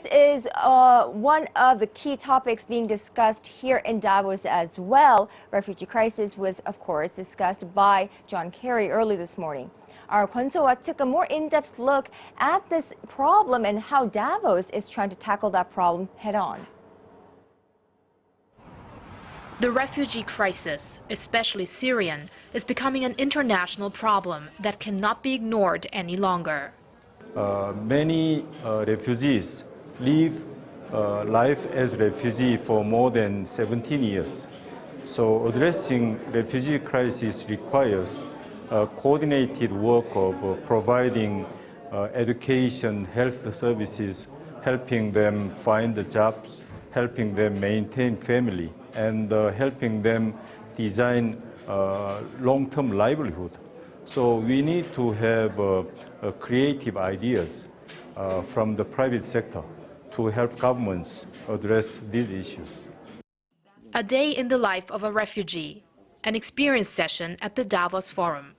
crisis is one of the key topics being discussed here in Davos as well. Refugee crisis was, of course, discussed by John Kerry early this morning. Our Kwon Soa took a more in-depth look at this problem and how Davos is trying to tackle that problem head-on. The refugee crisis, especially Syrian, is becoming an international problem that cannot be ignored any longer. Many refugees live life as refugee for more than 17 years. So addressing refugee crisis requires coordinated work of providing education, health services, helping them find the jobs, helping them maintain family, and helping them design long-term livelihood. So we need to have creative ideas from the private sector to help governments address these issues. A day in the life of a refugee, an experience session at the Davos Forum.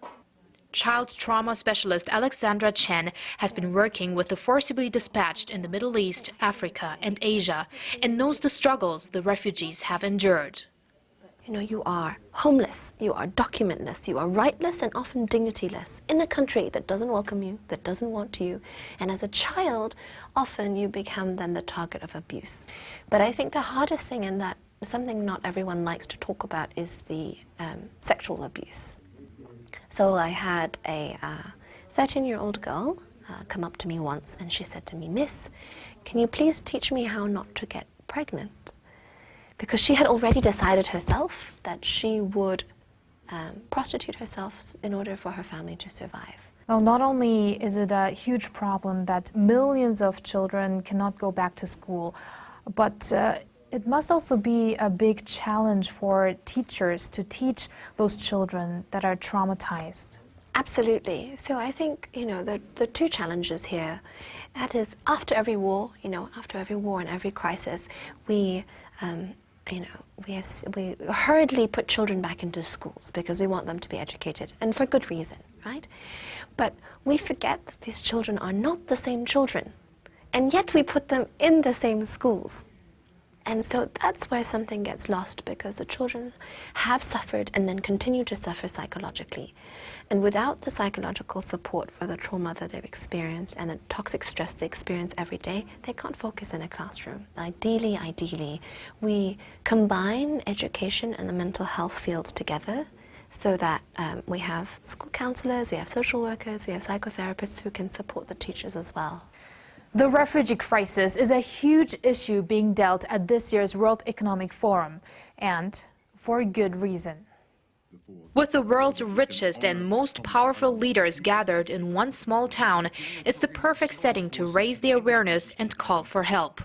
Child trauma specialist Alexandra CHEN has been working with the forcibly dispatched in the Middle East, Africa, and Asia, and knows the struggles the refugees have endured. You know, you are homeless, you are documentless, you are rightless and often dignityless in a country that doesn't welcome you, that doesn't want you. And as a child, often you become then the target of abuse. But I think the hardest thing, and that something not everyone likes to talk about, is the sexual abuse. So I had a 13-year-old girl come up to me once and she said to me, "Miss, can you please teach me how not to get pregnant?" Because she had already decided herself that she would prostitute herself in order for her family to survive. Well, not only is it a huge problem that millions of children cannot go back to school, but it must also be a big challenge for teachers to teach those children that are traumatized. Absolutely. So I think, you know, the two challenges here, that is, after every war, after every war and every crisis, we hurriedly put children back into schools because we want them to be educated, and for good reason, right? But we forget that these children are not the same children, and yet we put them in the same schools. And so that's where something gets lost, because the children have suffered and then continue to suffer psychologically. And without the psychological support for the trauma that they've experienced and the toxic stress they experience every day, they can't focus in a classroom. Ideally, we combine education and the mental health fields together so that we have school counselors, we have social workers, we have psychotherapists who can support the teachers as well. The refugee crisis is a huge issue being dealt at this year's World Economic Forum, and for good reason. With the world's richest and most powerful leaders gathered in one small town, it's the perfect setting to raise the awareness and call for help.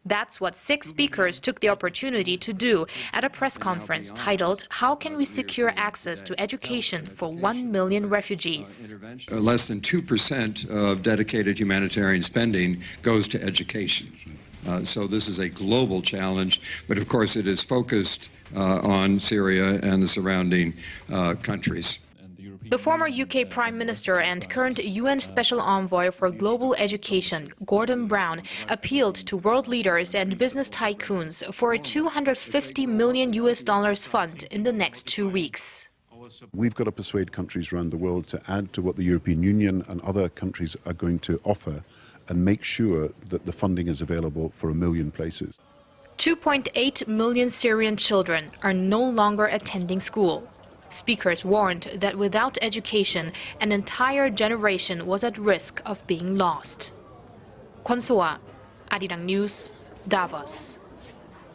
That's what 6 speakers took the opportunity to do at a press conference titled, "How Can We Secure Access to Education for 1 Million Refugees?" Less than 2% of dedicated humanitarian spending goes to education. So this is a global challenge, but of course it is focused on Syria and the surrounding countries. The former UK Prime Minister and current UN Special Envoy for Global Education, Gordon Brown, appealed to world leaders and business tycoons for a $250 million fund in the next 2 weeks. We've got to persuade countries around the world to add to what the European Union and other countries are going to offer and make sure that the funding is available for 1 million places. 2.8 million Syrian children are no longer attending school. Speakers warned that without education, an entire generation was at risk of being lost. Kwon Soa, Arirang News, Davos.